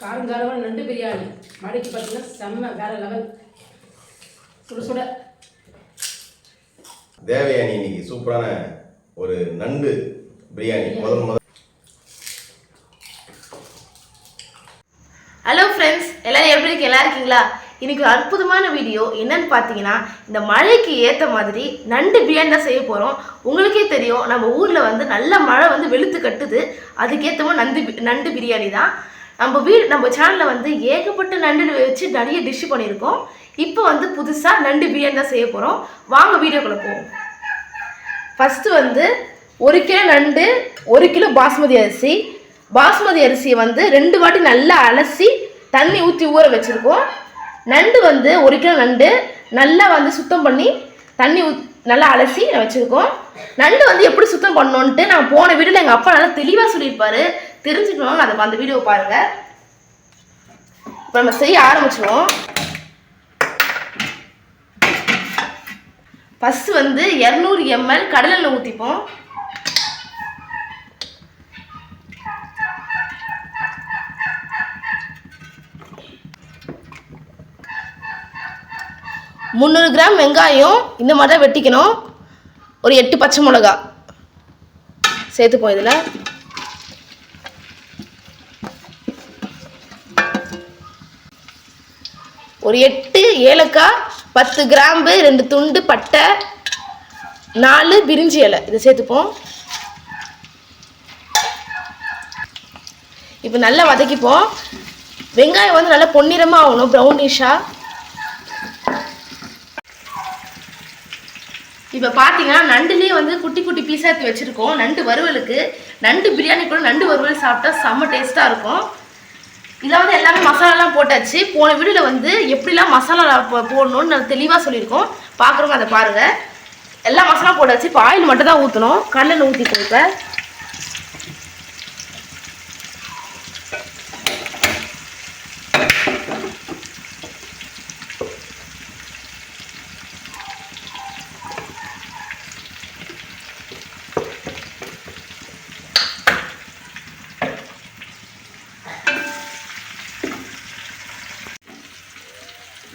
காரங்காரமான நண்டு பிரியாணி மழைக்கு பார்த்தீங்கன்னா செம்ம வேற லெவல். சுட சுட தேவயானி இன்னைக்கு சூப்பரான ஒரு நண்டு பிரியாணி முதல். ஹலோ ஃப்ரெண்ட்ஸ், எல்லாரும் எப்படி இருக்கு? நல்லா இருக்கீங்களா? இன்னைக்கு ஒரு அற்புதமான வீடியோ. என்னன்னு பார்த்தீங்கன்னா, இந்த மழைக்கு ஏற்ற மாதிரி நண்டு பிரியாணி தான் செய்ய போகிறோம். உங்களுக்கே தெரியும், நம்ம ஊரில் வந்து நல்ல மழை வந்து வெளுத்து கட்டுது. அதுக்கேற்ற மாதிரி நண்டு பிரியாணி தான். நம்ம சேனலில் வந்து ஏகப்பட்ட நண்டு வச்சு நிறைய டிஷ் பண்ணியிருக்கோம். இப்போ வந்து புதுசாக நண்டு பிரியாணி தான் செய்ய போகிறோம். வாங்க வீடியோக்குள்ளே போவோம். ஃபஸ்ட்டு வந்து 1 கிலோ நண்டு, 1 கிலோ பாஸ்மதி அரிசியை வந்து 2 வாட்டி நல்லா அலசி தண்ணி ஊற்றி ஊற வச்சுருக்கோம். நண்டு வந்து 1 கிலோ நண்டு நல்லா வந்து சுத்தம் பண்ணி தண்ணி நல்லா அலசி வச்சுருக்கோம். நண்டு வந்து எப்படி சுத்தம் பண்ணணுன்ட்டு நான் போன வீடியோவில் எங்கள் அப்பா நல்லா தெளிவாக சொல்லியிருப்பாரு. தெரிஞ்சுக்கணும்னு அதை அந்த வீடியோவை பாருங்கள். இப்போ நம்ம செய்ய ஆரம்பிச்சிடுவோம். ஃபஸ்ட்டு வந்து 200 ml கடலெண்ணெய் ஊற்றிப்போம். முந்நூறு கிராம் வெங்காயம் இந்த மாதிரி தான் வெட்டிக்கணும். ஒரு 8 பச்சை மிளகா சேர்த்துப்போம். இதில் ஒரு 8 ஏலக்காய், 10 கிராம்பு, 2 துண்டு பட்டை, 4 பிரிஞ்சி இலை இதை சேர்த்துப்போம். இப்போ நல்லா வதக்கிப்போம். வெங்காயம் வந்து நல்லா பொன்னிறமாக ஆகணும், ப்ரௌனிஷாக. இப்போ பார்த்தீங்கன்னா நண்டுலேயே வந்து குட்டி குட்டி பீஸாக எடுத்து வச்சுருக்கோம். நண்டு வறுவலுக்கு, நண்டு பிரியாணி கூட நண்டு வறுவல் சாப்பிட்டா செம்ம டேஸ்ட்டாக இருக்கும். இதில் வந்து எல்லாமே மசாலாலாம் போட்டாச்சு. போன வீடியோவில் வந்து எப்படிலாம் மசாலா போடணும்னு நான் தெளிவாக சொல்லியிருக்கோம். பார்க்குறவங்க அதை பாருங்கள். எல்லா மசாலா போட்டாச்சு. இப்போ ஆயில் மட்டும் தான் ஊற்றணும். கடலெண்ணெய் ஊற்றிப்போம். இப்போ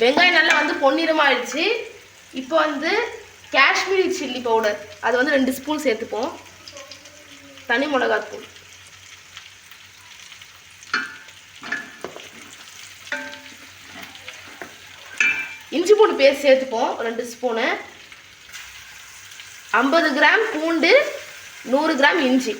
வெங்காயம் நல்லா வந்து பொன்னிறமாக ஆயிடுச்சு. இப்போ வந்து காஷ்மீரி சில்லி பவுடர் அது வந்து 2 ஸ்பூன் சேர்த்துப்போம். தனி மிளகாத்தூள், இஞ்சி பூண்டு பேஸ்ட் சேர்த்துப்போம் 2 ஸ்பூனு. 50 கிராம் பூண்டு, 100 கிராம் இஞ்சி.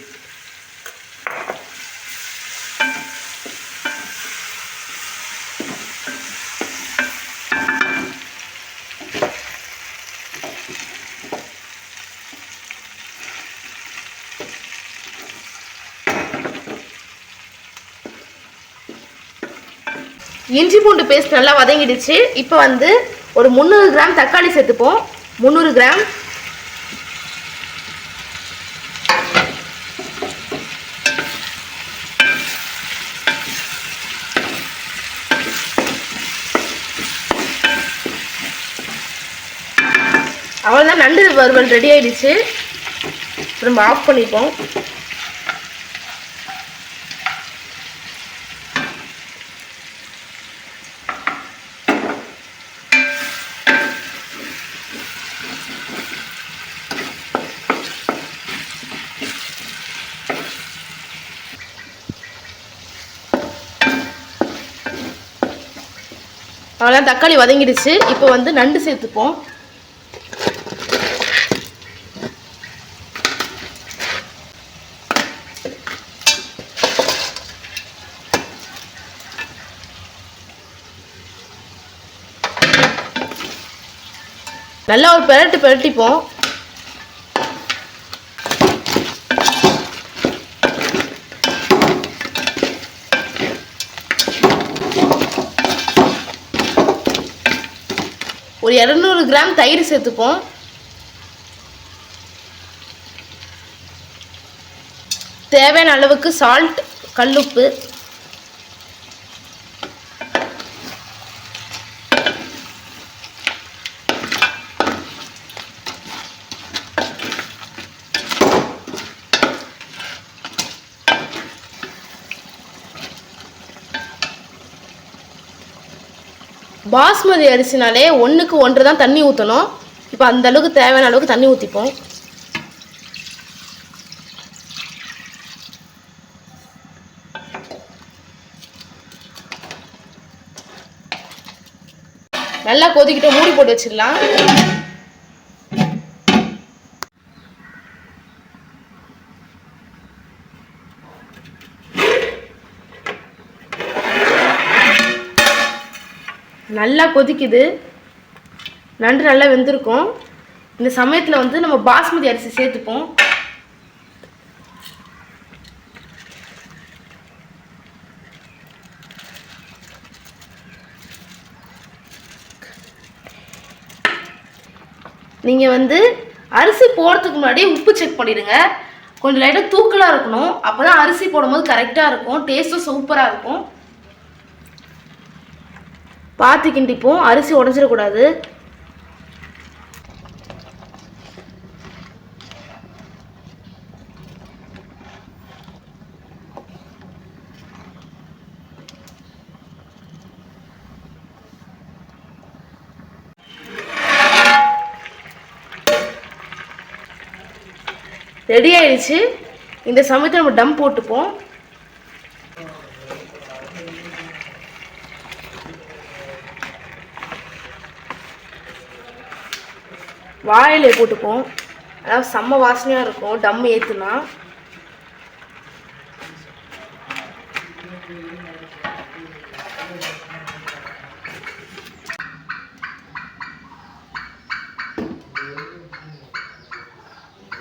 இஞ்சி பூண்டு பேஸ்ட் நல்லா வதங்கிடுச்சு. இப்போ வந்து ஒரு 300 கிராம் தக்காளி சேர்த்துப்போம். 300 கிராம். அவ்வளோதான், நண்டு வறுவல் ரெடி ஆயிடுச்சு. நம்ம ஆஃப் பண்ணிப்போம். அவ்வளோதான், தக்காளி வதங்கிடுச்சு. இப்போ வந்து நண்டு சேர்த்துப்போம். நல்லா ஒரு பெரட்டிப்போம். ஒரு 200 கிராம் தயிர் சேர்த்துப்போம். தேவையான அளவுக்கு சால்ட், கல்லுப்பு. பாஸ்மதி அரிசினாலே 1க்கு 1 தான் தண்ணி ஊற்றணும். இப்போ அந்த அளவுக்கு தேவையான அளவுக்கு தண்ணி ஊற்றிப்போம். நல்லா கொதிக்கிட்டு மூடி போட்டு வச்சிடலாம். நல்லா கொதிக்குது, நண்டு நல்லா வெந்திருக்கும். இந்த சமயத்தில் வந்து நம்ம பாஸ்மதி அரிசி சேர்த்துப்போம். நீங்கள் வந்து அரிசி போடுறதுக்கு முன்னாடி உப்பு செக் பண்ணிடுங்க. கொஞ்சம் லைட்டாக தூக்கலாக இருக்கணும், அப்போ தான் அரிசி போடும்போது கரெக்டாக இருக்கும், டேஸ்ட்டும் சூப்பராக இருக்கும். பார்த்து கிண்டிப்போம், அரிசி உடஞ்சிடக்கூடாது. ரெடி ஆயிடுச்சு. இந்த சமயத்தில் நம்ம டம் போட்டுப்போம். வாழையில போட்டுப்போம், அதாவது செம்ம வாசனையாக இருக்கும் டம் ஏற்றுனா.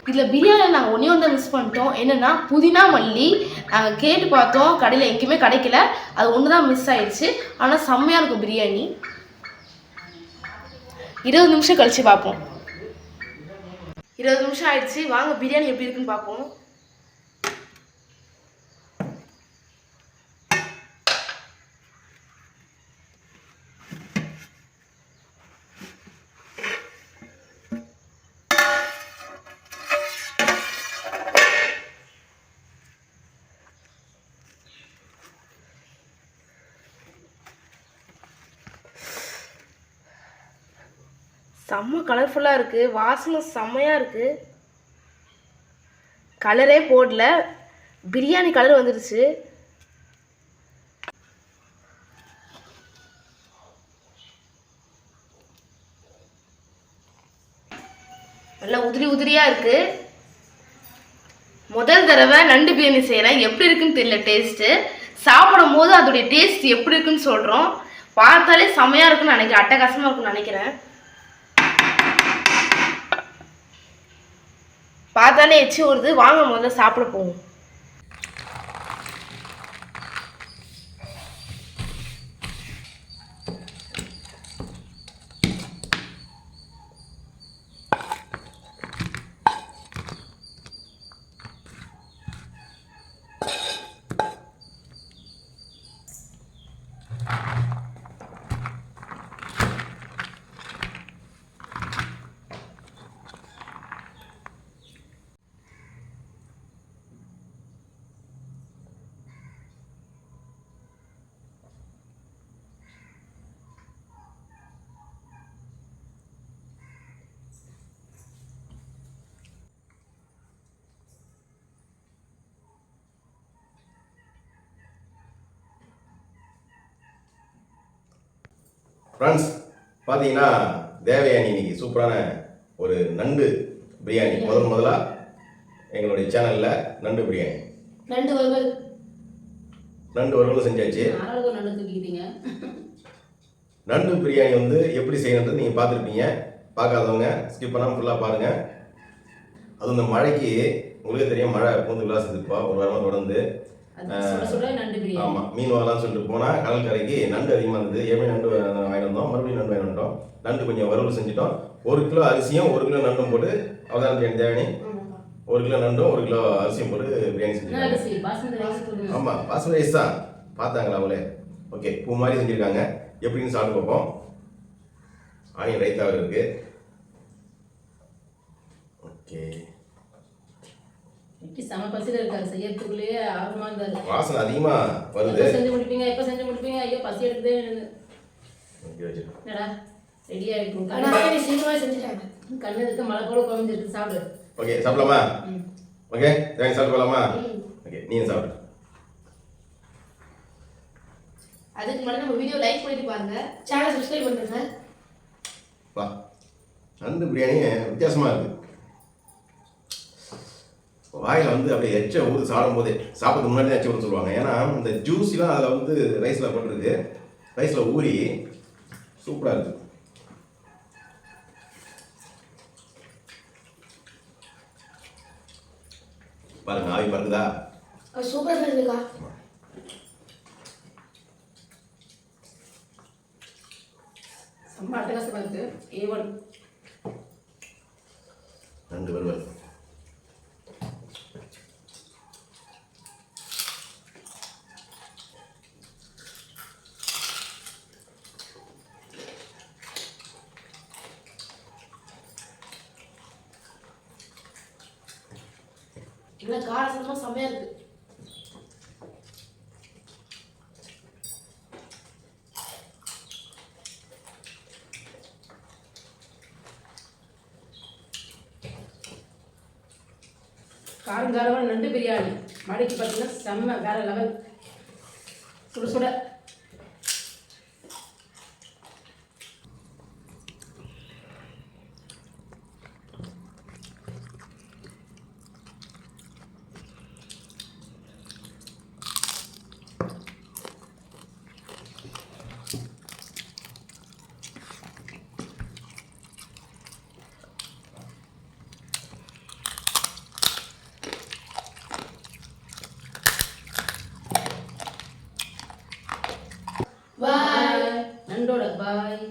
இதில் பிரியாணி நாங்கள் ஒன்றே ஒன்று மிஸ் பண்ணிட்டோம். என்னென்னா புதினா மல்லி நாங்கள் கேட்டு பார்த்தோம், கடையில் எங்கேயுமே கிடைக்கல. அது ஒன்று தான் மிஸ் ஆயிடுச்சு. ஆனால் செம்மையாக இருக்கும் பிரியாணி. 20 நிமிஷம் கழித்து பார்ப்போம். 20 நிமிஷம் ஆயிடுச்சு. வாங்க பிரியாணி எப்படி இருக்குன்னு பார்ப்போம். செம்ம கலர்ஃபுல்லாக இருக்குது, வாசனை செம்மையாக இருக்குது. கலரே போடல, பிரியாணி கலர் வந்துடுச்சு. நல்லா உதிரி உதிரியாக இருக்குது. முதல் தடவை நண்டு பிரியாணி செய்கிறேன், எப்படி இருக்குன்னு தெரியல டேஸ்ட்டு. சாப்பிடும் போது அதோடைய டேஸ்ட் எப்படி இருக்குன்னு சொல்கிறோம். பார்த்தாலே செம்மையாக இருக்குன்னு நினைக்கிறேன், அட்டகாசமாக இருக்குன்னு நினைக்கிறேன். பார்த்தாலே எச்சி வருது. வாங்க முதல்ல சாப்பிட போவோம். ஃப்ரெண்ட்ஸ் பார்த்தீங்கன்னா தேவயானி இன்னைக்கு சூப்பரான ஒரு நண்டு பிரியாணி முதலாக எங்களுடைய சேனலில் நண்டு பிரியாணி நண்டு வறுவல் செஞ்சாச்சு. நண்டு பிரியாணி வந்து எப்படி செய்யணுன்றது நீங்கள் பார்த்துருப்பீங்க. பார்க்காதவங்க ஸ்கிப் பண்ணாமல் ஃபுல்லாக பாருங்கள். அதுவும் இந்த மழைக்கு உங்களுக்கே தெரியும், மழை பூந்து விளாசுதுப்பா ஒரு வாரமாக தொடர்ந்து. ஆமாம், மீன் வாங்கலாம்னு சொல்லிட்டு போனால் கடற்கரைக்கு நண்டு அதிகமாக இருந்தது. ஏமே நண்டு வாங்கிட்டு வந்தோம், மறுபடியும் நண்டு வாங்கிட்டு வந்தோம். நண்டு கொஞ்சம் வறுவல் செஞ்சுட்டோம். 1 கிலோ அரிசியும் 1 கிலோ நண்டும் போட்டு அவதான் பிரியாணி தேவையான 1 கிலோ நண்டும் 1 கிலோ அரிசியும் போட்டு பிரியாணி செஞ்சுருக்காங்க. ஆமாம், பாஸ்மதி ரைஸ் தான். பார்த்தாங்களா அவளே? ஓகே, பூ மாதிரி செஞ்சுருக்காங்க. எப்படின்னு சாப்பிட்டு பார்ப்போம். ஆனியன் ரைத்தாவில் இருக்குது. ஓகே, செம பசியில் இருக்காரு, செய்யறதுக்குள்ளேயே ஆர்வமாக இருந்தாரு. வாசனை அதிகமாக வருது. செஞ்சு முடிப்பீங்க, எப்போ செஞ்சு முடிப்பீங்க? ஐயோ பசி எடுக்குதே. ஓகே வச்சு என்னடா ரெடி ஆகிடும். ஆனா நீ சீக்கிரமா செஞ்சுட்டாங்க. கண்ணு இருக்கு, மழை போல குழஞ்சிருக்கு. சாப்பிடு. ஓகே சாப்பிடலாமா? ம். ஓகே தேங்க்ஸ், சாப்பிடலாமா? ம். ஓகே நீங்க சாப்பிடு. அதுக்கு முன்னாடி நம்ம வீடியோ லைக் பண்ணிட்டு பாருங்க, சேனலை சப்ஸ்கிரைப் பண்ணுங்க. வா, நண்டு பிரியாணி வித்தியாசமா இருக்கு. வாயில் வந்து அப்படியே எச்ச ஊது சாப்பிடும் போதே, சாப்பிட்றதுக்கு முன்னாடி எச்ச ஊது சொல்லுவாங்க. ஏன்னா இந்த ஜூஸ்லாம் அதில் வந்து ரைஸில் போட்டுருக்கு, ரைஸில் ஊறி சூப்பராக இருக்குது. பாருங்க ஆவி பறக்குதா? சூப்பரா இருக்குக்கா. செம்ம அட்டகாசமா இருக்கு. A1 நண்டு வருவார். இல்லை காரசமா செம்மையா இருக்கு. காரங்காரமான நண்டு பிரியாணி மழைக்கு பார்த்தீங்கன்னா செம்ம வேற லெவல். சுட சுட பாய். நண்டோட பாய்.